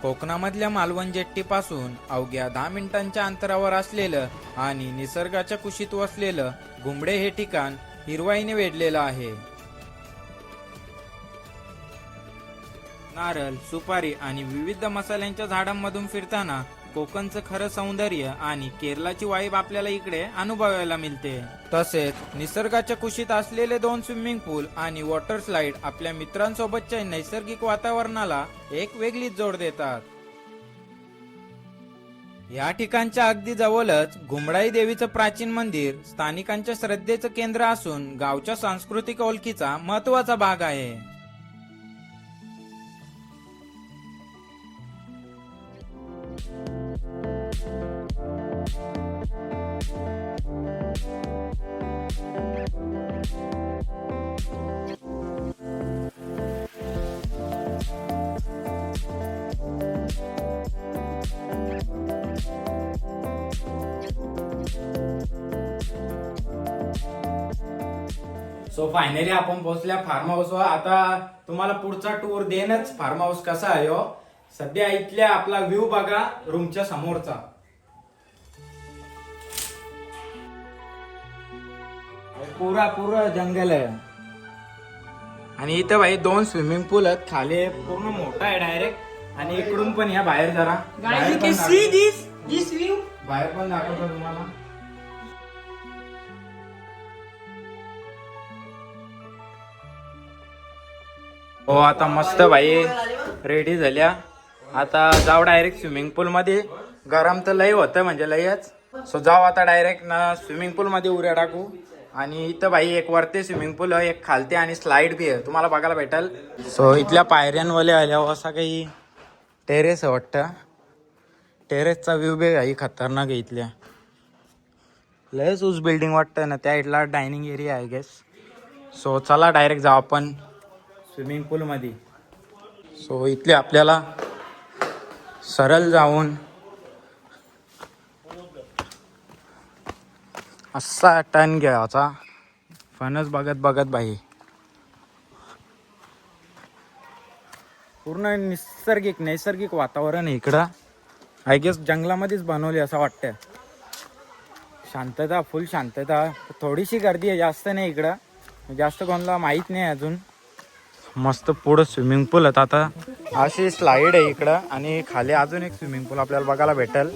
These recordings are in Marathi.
कोकणामधल्या मालवण जेट्टीपासून अवघ्या 10 मिनिटांच्या अंतरावर असलेलं आणि निसर्गाच्या कुशीत वसलेलं घुमडे हे ठिकाण हिरवाईने वेढलेलं आहे. नारळ, सुपारी आणि विविध मसाल्यांच्या झाडांमधून फिरताना कोकणचं खरं सौंदर्य आणि केरळाची वाईब आपल्याला इकडे अनुभवायला मिळते. तसेच निसर्गाच्या कुशीत असलेले 2 स्विमिंग पूल आणि वॉटर स्लाइड आपल्या मित्रांसोबतच्या नैसर्गिक वातावरणाला एक वेगळीच जोड देतात. या ठिकाणच्या अगदी जवळच घुमडाई देवीचं प्राचीन मंदिर स्थानिकांच्या श्रद्धेचं केंद्र असून गावच्या सांस्कृतिक ओळखीचा महत्वाचा भाग आहे. सो फायनली आपण पोहोचल्या फार्म हाऊसवर. आता तुम्हाला पुढचा टूर देणच फार्म हाऊस कसा आहे हो. सध्या इथल्या आपला व्ह्यू बघा रूमच्या समोरचा. पुरा जंगल आहे आणि इथं भाई 2 स्विमिंग पूल आहेत. खाली पूर्ण मोठा आहे डायरेक्ट आणि इकडून पण या बाहेर जरा बाहेर पण दाखवतो तुम्हाला. हो आता मस्त भाई रेडी झाल्या. आता जाऊ डायरेक्ट स्विमिंग पूल मध्ये. गरम तर लय होतं म्हणजे लयच. सो जाऊ आता डायरेक्ट ना स्विमिंग पूल मध्ये उड्या टाकू. आणि इथं भाई एक वरती स्विमिंग पूल आहे, एक खालते आणि स्लाइड बी आहे, तुम्हाला बघायला भेटेल. सो इथल्या पायऱ्यांवाले आल्यावर असा काही टेरेस आहे वाटतं. टेरेसचा व्ह्यू बी काही खतरनाक आहे इथल्या. लयच उस बिल्डिंग वाटतं ना त्या इथला डायनिंग एरिया आहे गेस. सो चला डायरेक्ट जाऊ आपण स्विमिंग पूलमध्ये. सो इथले आपल्याला सरळ जाऊन असा टर्न घ्यायचा. फणस बघत बघत बाई पूर्ण नैसर्गिक वातावरण आहे इकडं. आय गेस जंगलामध्येच बनवले असं वाटतं. शांतता, फुल शांतता. थोडीशी गर्दी आहे, जास्त नाही इकडं. जास्त कोणाला माहीत नाही अजून. मस्त पुढं स्विमिंग पूल आहेत. आता अशी स्लाइड आहे इकडं आणि खाली अजून एक स्विमिंग पूल आपल्याला बघायला भेटेल.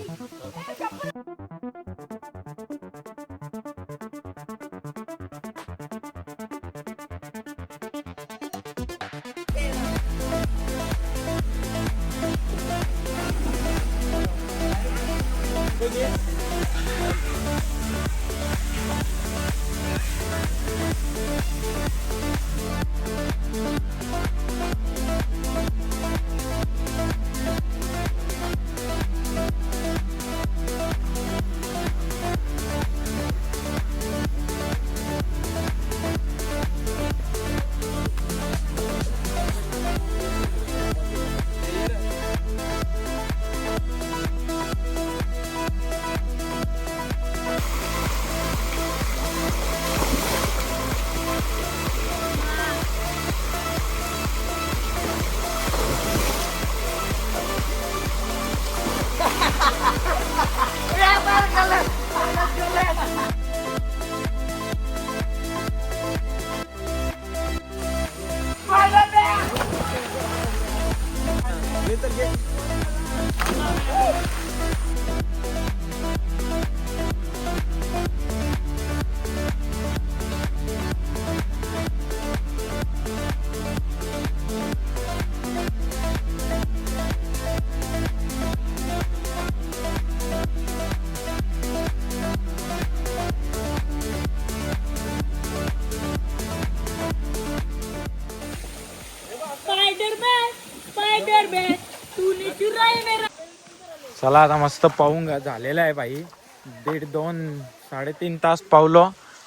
चला आता मस्त पाहून झालेलं आहे भाई. 1.5-2-3.5 तास पावलो.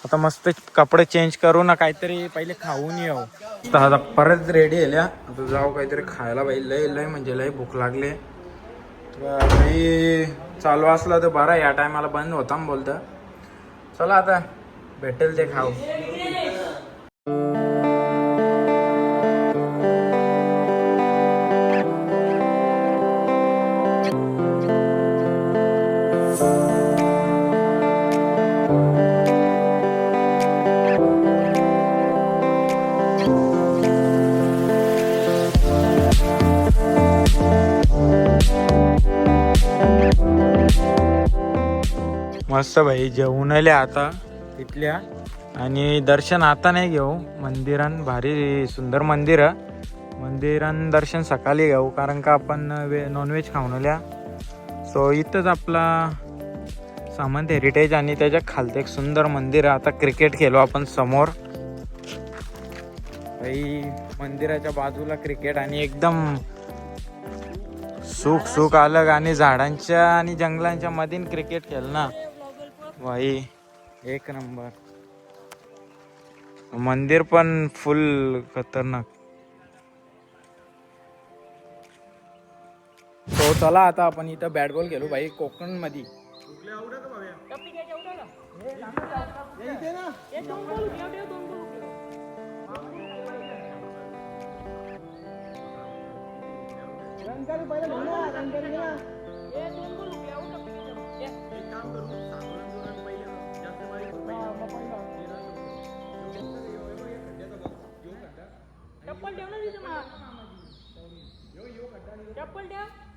आता मस्त कपडे चेंज करू ना काहीतरी पहिले खाऊन येऊ. आता परत रेडी आहे. आता जाऊ काहीतरी खायला पाहिजे. लय म्हणजे लय भूक लागले. काही चालू असलं तर बरं. या टायमाला बंद होता बोलतं. चला आता भेटेल ते खाऊ. मस्त भाई जेवून आले आता इथल्या. आणि दर्शन आता नाही घेऊ मंदिरान, भारी सुंदर मंदिरान दर्शन सकाळी घेऊ, कारण का आपण नॉनव्हेज खाऊन आल्या. सो इथंच आपला सामंत हेरिटेज आणि त्याच्या खालतं एक सुंदर मंदिर आहे. आता क्रिकेट खेळलो आपण समोर भाई, मंदिराच्या बाजूला क्रिकेट आणि एकदम सुख अलग, आणि झाडांच्या आणि जंगलांच्या मधीन क्रिकेट खेळ ना भाई, एक नंबर. मंदिर पण फुल खतरनाक. तो चला आता आपण इथं बॅट बॉल खेळू भाई कोकण मध्ये.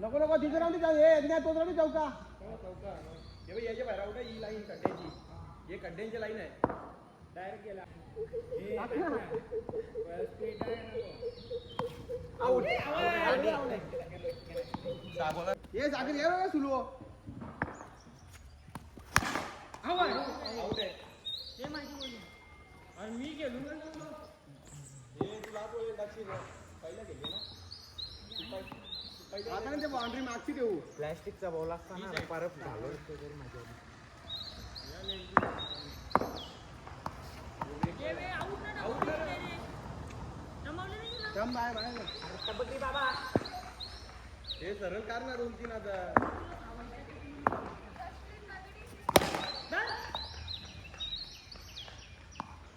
नको नको तिथे राहून जाऊ, तो राहून जाऊ का याच्या बाहेर आउट ही लाईन खड्ड्याची, हे खड्ड्यांची लाईन आहे डायरेक्ट गेला ये जागे ये बघा सुलू आउट आहे हे माहिती बोलली आणि मी गेलो ना हे तुला बोल लक्ष पहिला गेले ना आता ते बाउंड्री मागची देऊ. प्लॅस्टिकचा बॉल असताना परत झालो बाबा हे सरळ करणार 2-3 आता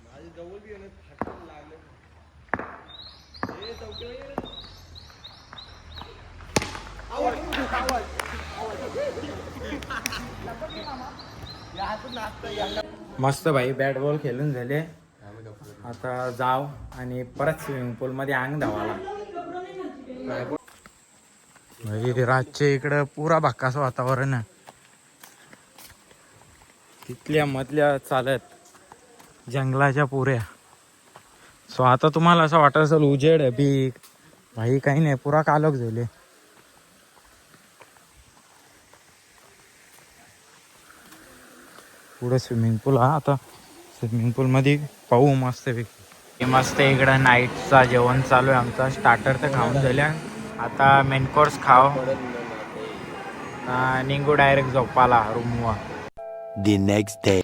माझी जवळ बी येणं लागले हे चौकी मस्त भाई बॅट बॉल खेळून झाले. आता जाव आणि परत स्विमिंग पूल मध्ये अंग धावाला. रातचे इकडं पुरा भाकाचं वातावरण आहे. तिथल्या मधल्या चालत जंगलाच्या पुऱ्या. सो आता तुम्हाला असं वाटत असेल उजेड बी, भाई काही नाही, पुरा कालोख झाले. पुढे स्विमिंग पूल हा. आता स्विमिंग पूल मध्ये पाहू मस्त पैकी. मस्त इकडं नाईटचा जेवण चालू आहे आमचा. स्टार्टर तर खाऊन झाल्या, आता मेन कोर्स खाव, निघू डायरेक्ट झोपाला रूमवर. The next day.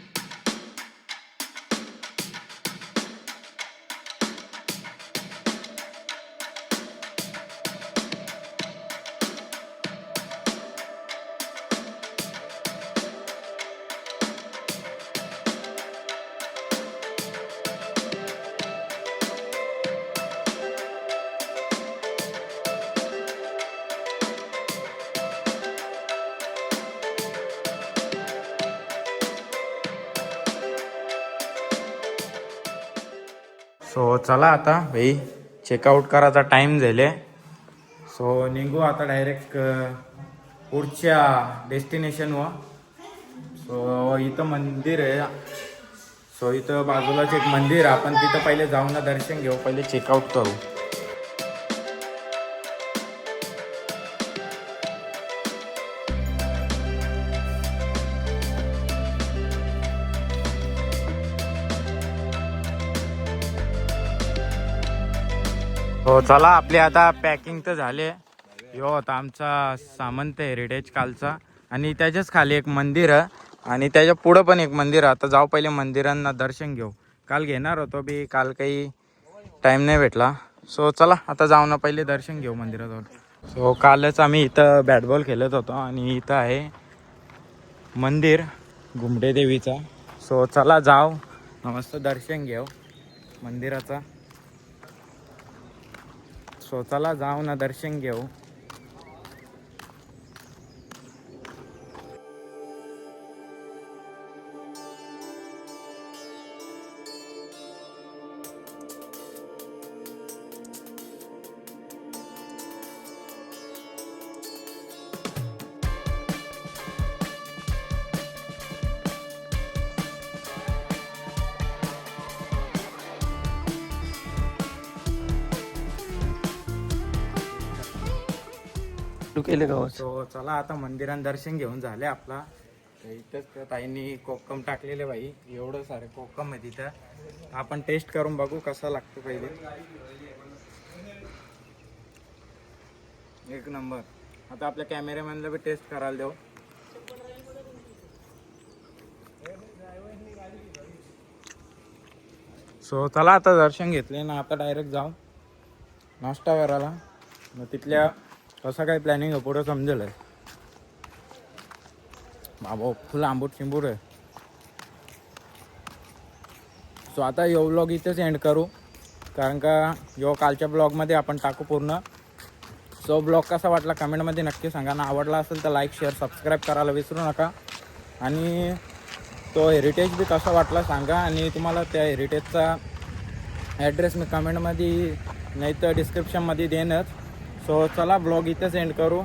सो चला आता भाई चेकआउट करायचा टाइम झाले. सो निघू आता डायरेक्ट पुढच्या डेस्टिनेशनवर. सो इथं मंदिर आहे. सो इथं बाजूलाच एक मंदिर, आपण तिथं पहिले जाऊन दर्शन घेऊ, पहिले चेकआउट करू. हो चला, आपले आता पॅकिंग तर झाले. यो होता आमचा सामंत हेरिटेज कालचा, आणि त्याच्याच खाली एक मंदिर आहे आणि त्याच्या पुढं पण एक मंदिर आहे. आता जाऊ पहिले मंदिरांना दर्शन घेऊ. काल घेणार होतो बी, काल काही टाईम नाही भेटला. सो चला आता जाऊ ना, पहिले दर्शन घेऊ मंदिराजवळ. सो कालच आम्ही इथं बॅटबॉल खेळत होतो आणि इथं आहे मंदिर घुमडे देवीचा. सो चला जाऊ, मस्त दर्शन घेऊ मंदिराचा. सो चला जाऊ ना, दर्शन घेऊ. तू केले गावात सो चला आता मंदिरात दर्शन घेऊन झाले आपला. तर इथंच त्या ताईंनी कोकम टाकलेले भाई, एवढं सारे कोकम आहे तिथं. आपण टेस्ट करून बघू कसा लागतो पहिले. एक नंबर. आता आपल्या कॅमेरामॅनला बी टेस्ट करायला देऊ. सो चला आता दर्शन घेतले ना, आता डायरेक्ट जाऊ नाश्ता करायला. मग तिथल्या कसं काय प्लॅनिंग आहे पुढं समजेल. बाबा फुल आंबूट चिंबूट आहे. सो आता यो ब्लॉग इथेच एंड करू, कारण का यो कालच्या ब्लॉगमध्ये आपण टाकू पूर्ण. सो ब्लॉग कसा वाटला कमेंटमध्ये नक्की सांगा ना. आवडला असेल तर लाईक शेअर सबस्क्राईब करायला विसरू नका. आणि तो हेरिटेज बी कसा वाटला सांगा. आणि तुम्हाला त्या हेरिटेजचा ॲड्रेस मी कमेंटमध्ये नाही तर डिस्क्रिप्शनमध्ये देईनच. सो चला ब्लॉग इथेच एंड करू.